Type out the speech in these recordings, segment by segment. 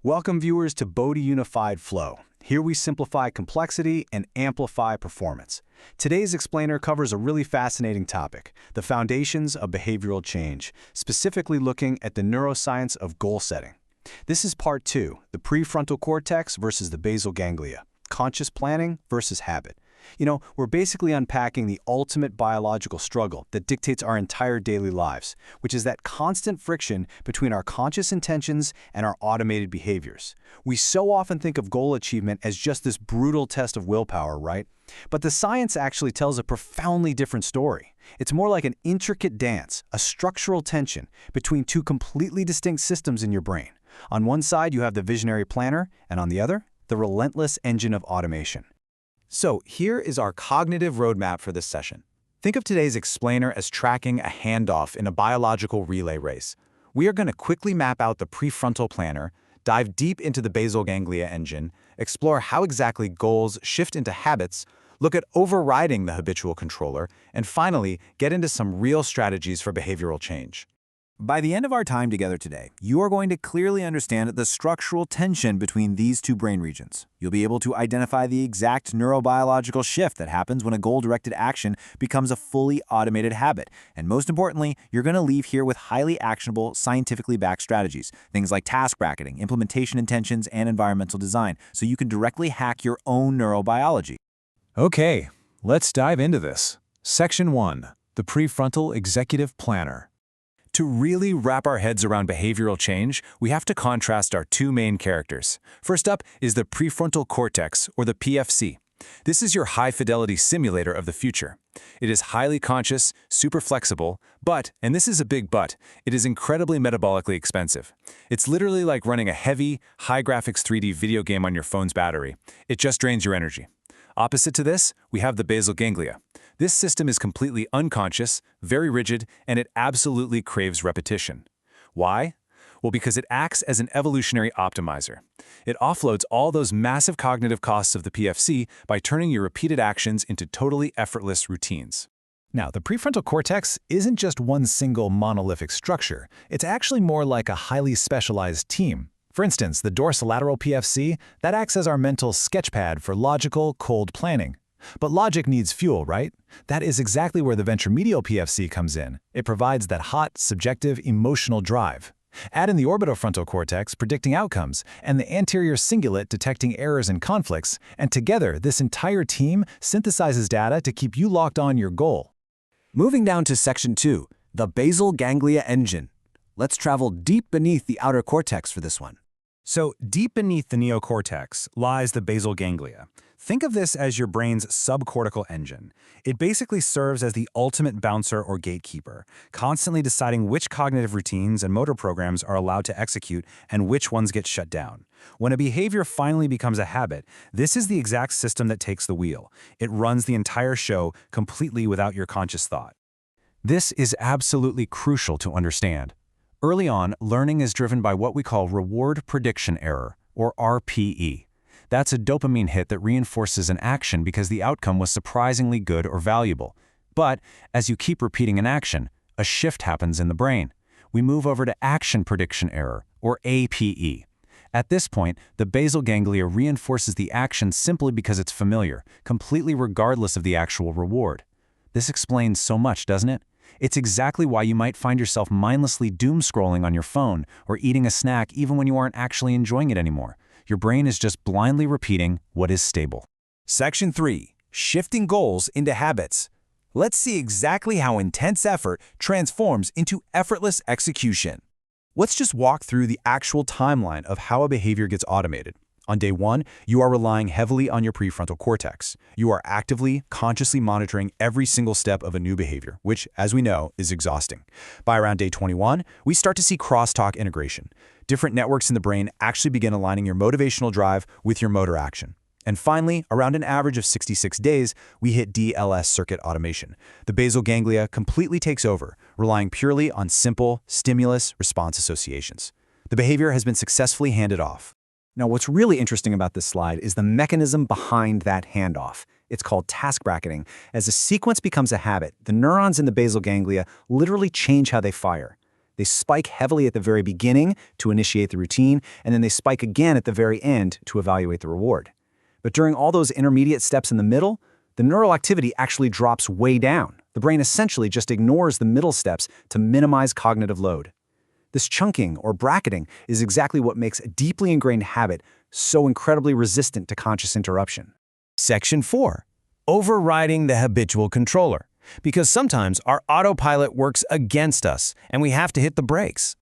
Welcome viewers to Bodhi Unified Flow. Here we simplify complexity and amplify performance. Today's explainer covers a really fascinating topic, the foundations of behavioral change, specifically looking at the neuroscience of goal setting. This is part 2, the prefrontal cortex versus the basal ganglia, conscious planning versus habit. We're basically unpacking the ultimate biological struggle that dictates our entire daily lives, which is that constant friction between our conscious intentions and our automated behaviors. We so often think of goal achievement as just this brutal test of willpower, right? But the science actually tells a profoundly different story. It's more like an intricate dance, a structural tension between two completely distinct systems in your brain. On one side, you have the visionary planner, and on the other, the relentless engine of automation. So here is our cognitive roadmap for this session. Think of today's explainer as tracking a handoff in a biological relay race. We are going to quickly map out the prefrontal planner, dive deep into the basal ganglia engine, explore how exactly goals shift into habits, look at overriding the habitual controller, and finally, get into some real strategies for behavioral change. By the end of our time together today, you are going to clearly understand the structural tension between these two brain regions. You'll be able to identify the exact neurobiological shift that happens when a goal-directed action becomes a fully automated habit. And most importantly, you're going to leave here with highly actionable, scientifically backed strategies, things like task bracketing, implementation intentions, and environmental design, so you can directly hack your own neurobiology. Okay, let's dive into this. Section 1, the prefrontal executive planner. To really wrap our heads around behavioral change, we have to contrast our two main characters. First up is the prefrontal cortex, or the PFC. This is your high-fidelity simulator of the future. It is highly conscious, super flexible, but, and this is a big but, it is incredibly metabolically expensive. It's literally like running a heavy, high-graphics 3D video game on your phone's battery. It just drains your energy. Opposite to this, we have the basal ganglia. This system is completely unconscious, very rigid, and it absolutely craves repetition. Why? Well, because it acts as an evolutionary optimizer. It offloads all those massive cognitive costs of the PFC by turning your repeated actions into totally effortless routines. Now, the prefrontal cortex isn't just one single monolithic structure. It's actually more like a highly specialized team. For instance, the dorsolateral PFC, that acts as our mental sketchpad for logical, cold planning. But logic needs fuel, right? That is exactly where the ventromedial PFC comes in. It provides that hot, subjective, emotional drive. Add in the orbitofrontal cortex predicting outcomes, and the anterior cingulate detecting errors and conflicts, and together, this entire team synthesizes data to keep you locked on your goal. Moving down to Section 2, the basal ganglia engine. Let's travel deep beneath the outer cortex for this one. So, deep beneath the neocortex lies the basal ganglia. Think of this as your brain's subcortical engine. It basically serves as the ultimate bouncer or gatekeeper, constantly deciding which cognitive routines and motor programs are allowed to execute and which ones get shut down. When a behavior finally becomes a habit, this is the exact system that takes the wheel. It runs the entire show completely without your conscious thought. This is absolutely crucial to understand. Early on, learning is driven by what we call reward prediction error, or RPE. That's a dopamine hit that reinforces an action because the outcome was surprisingly good or valuable. But as you keep repeating an action, a shift happens in the brain. We move over to action prediction error, or APE. At this point, the basal ganglia reinforces the action simply because it's familiar, completely regardless of the actual reward. This explains so much, doesn't it? It's exactly why you might find yourself mindlessly doom-scrolling on your phone or eating a snack even when you aren't actually enjoying it anymore. Your brain is just blindly repeating what is stable. Section 3, shifting goals into habits. Let's see exactly how intense effort transforms into effortless execution. Let's just walk through the actual timeline of how a behavior gets automated. On day 1, you are relying heavily on your prefrontal cortex. You are actively, consciously monitoring every single step of a new behavior, which, as we know, is exhausting. By around day 21, we start to see crosstalk integration. Different networks in the brain actually begin aligning your motivational drive with your motor action. And finally, around an average of 66 days, we hit DLS circuit automation. The basal ganglia completely takes over, relying purely on simple stimulus-response associations. The behavior has been successfully handed off. Now, what's really interesting about this slide is the mechanism behind that handoff. It's called task bracketing. As a sequence becomes a habit, the neurons in the basal ganglia literally change how they fire. They spike heavily at the very beginning to initiate the routine, and then they spike again at the very end to evaluate the reward. But during all those intermediate steps in the middle, the neural activity actually drops way down. The brain essentially just ignores the middle steps to minimize cognitive load. This chunking or bracketing is exactly what makes a deeply ingrained habit so incredibly resistant to conscious interruption. Section 4. Overriding the habitual controller. Because sometimes our autopilot works against us, and we have to hit the brakes.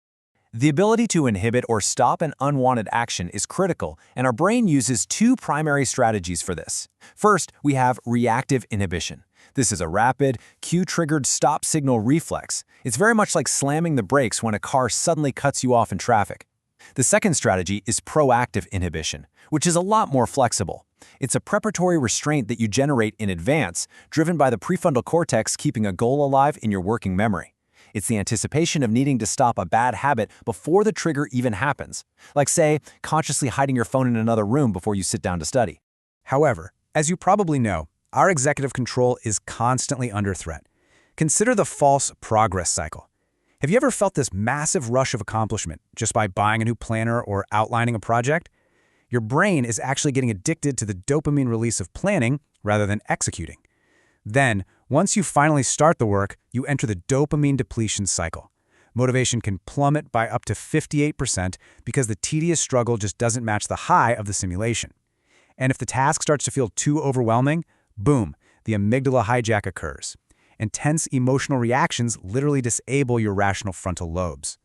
The ability to inhibit or stop an unwanted action is critical, and our brain uses two primary strategies for this. First, we have reactive inhibition. This is a rapid, cue-triggered stop signal reflex. It's very much like slamming the brakes when a car suddenly cuts you off in traffic. The second strategy is proactive inhibition, which is a lot more flexible. It's a preparatory restraint that you generate in advance, driven by the prefrontal cortex keeping a goal alive in your working memory. It's the anticipation of needing to stop a bad habit before the trigger even happens, like, say, consciously hiding your phone in another room before you sit down to study. However, as you probably know, our executive control is constantly under threat. Consider the false progress cycle. Have you ever felt this massive rush of accomplishment just by buying a new planner or outlining a project? Your brain is actually getting addicted to the dopamine release of planning rather than executing. Then, once you finally start the work, you enter the dopamine depletion cycle. Motivation can plummet by up to 58% because the tedious struggle just doesn't match the high of the simulation. And if the task starts to feel too overwhelming, boom, the amygdala hijack occurs. Intense emotional reactions literally disable your rational frontal lobes.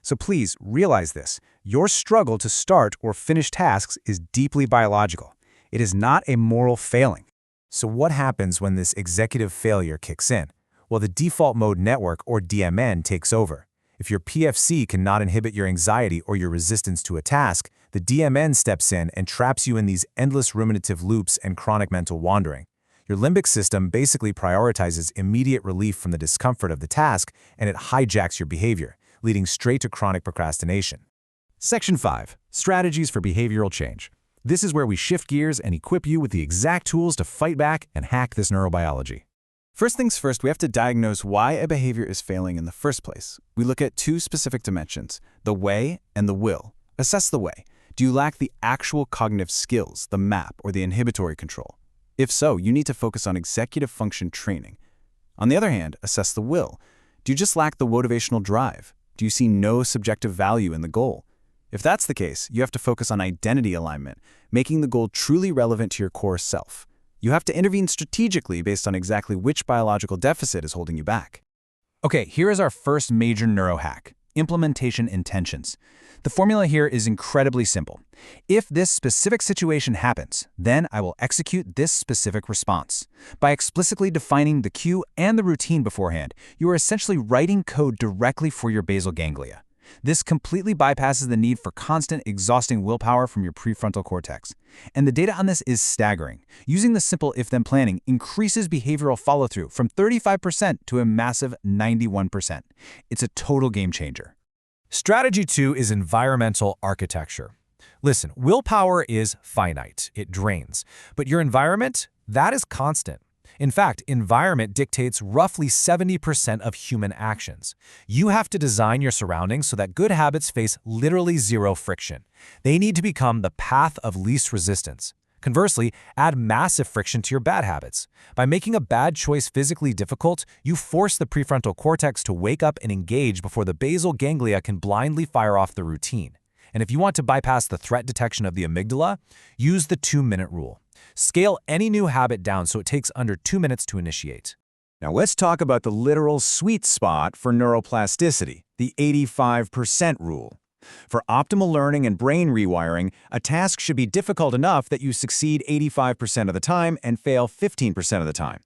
So please realize this. Your struggle to start or finish tasks is deeply biological. It is not a moral failing. So what happens when this executive failure kicks in? Well, the default mode network, or DMN, takes over. If your PFC cannot inhibit your anxiety or your resistance to a task, the DMN steps in and traps you in these endless ruminative loops and chronic mental wandering. Your limbic system basically prioritizes immediate relief from the discomfort of the task, and it hijacks your behavior, leading straight to chronic procrastination. Section 5. Strategies for behavioral change. This is where we shift gears and equip you with the exact tools to fight back and hack this neurobiology. First things first, we have to diagnose why a behavior is failing in the first place. We look at two specific dimensions, the way and the will. Assess the way. Do you lack the actual cognitive skills, the map, or the inhibitory control? If so, you need to focus on executive function training. On the other hand, assess the will. Do you just lack the motivational drive? Do you see no subjective value in the goal? If that's the case, you have to focus on identity alignment, making the goal truly relevant to your core self. You have to intervene strategically based on exactly which biological deficit is holding you back. Okay, here is our first major neurohack, implementation intentions. The formula here is incredibly simple. If this specific situation happens, then I will execute this specific response. By explicitly defining the cue and the routine beforehand, you are essentially writing code directly for your basal ganglia. This completely bypasses the need for constant, exhausting willpower from your prefrontal cortex. And the data on this is staggering. Using the simple if-then planning increases behavioral follow-through from 35% to a massive 91%. It's a total game changer. Strategy 2 is environmental architecture. Listen, willpower is finite. It drains. But your environment, that is constant. In fact, environment dictates roughly 70% of human actions. You have to design your surroundings so that good habits face literally zero friction. They need to become the path of least resistance. Conversely, add massive friction to your bad habits. By making a bad choice physically difficult, you force the prefrontal cortex to wake up and engage before the basal ganglia can blindly fire off the routine. And if you want to bypass the threat detection of the amygdala, use the 2-minute rule. Scale any new habit down so it takes under 2 minutes to initiate. Now let's talk about the literal sweet spot for neuroplasticity, the 85% rule. For optimal learning and brain rewiring, a task should be difficult enough that you succeed 85% of the time and fail 15% of the time.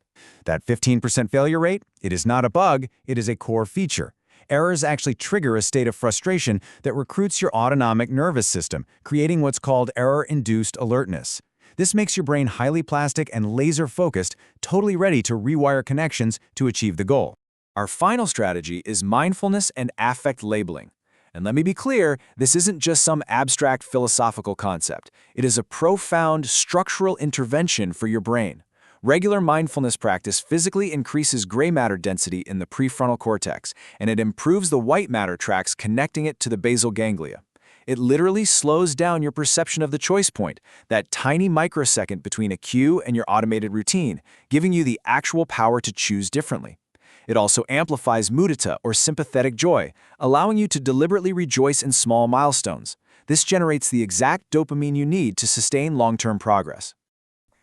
That 15% failure rate, it is not a bug, it is a core feature. Errors actually trigger a state of frustration that recruits your autonomic nervous system, creating what's called error-induced alertness. This makes your brain highly plastic and laser-focused, totally ready to rewire connections to achieve the goal. Our final strategy is mindfulness and affect labeling. And let me be clear, this isn't just some abstract philosophical concept. It is a profound structural intervention for your brain. Regular mindfulness practice physically increases gray matter density in the prefrontal cortex, and it improves the white matter tracts connecting it to the basal ganglia. It literally slows down your perception of the choice point, that tiny microsecond between a cue and your automated routine, giving you the actual power to choose differently. It also amplifies mudita, or sympathetic joy, allowing you to deliberately rejoice in small milestones. This generates the exact dopamine you need to sustain long-term progress.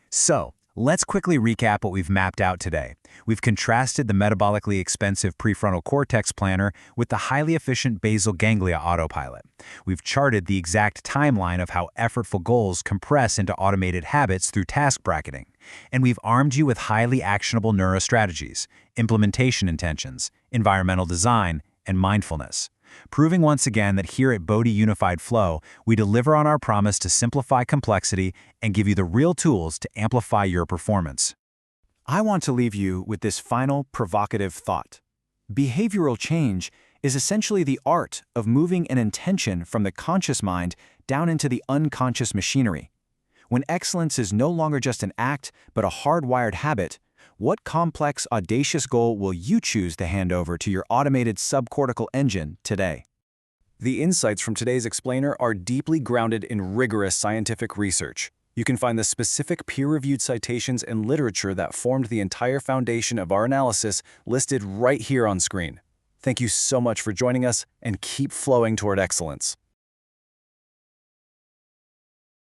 So, let's quickly recap what we've mapped out today. We've contrasted the metabolically expensive prefrontal cortex planner with the highly efficient basal ganglia autopilot. We've charted the exact timeline of how effortful goals compress into automated habits through task bracketing. And we've armed you with highly actionable neurostrategies, implementation intentions, environmental design, and mindfulness. Proving once again that here at Bodhi Unified Flow, we deliver on our promise to simplify complexity and give you the real tools to amplify your performance. I want to leave you with this final provocative thought. Behavioral change is essentially the art of moving an intention from the conscious mind down into the unconscious machinery. When excellence is no longer just an act, but a hardwired habit, what complex, audacious goal will you choose to hand over to your automated subcortical engine today? The insights from today's explainer are deeply grounded in rigorous scientific research. You can find the specific peer-reviewed citations and literature that formed the entire foundation of our analysis listed right here on screen. Thank you so much for joining us, and keep flowing toward excellence.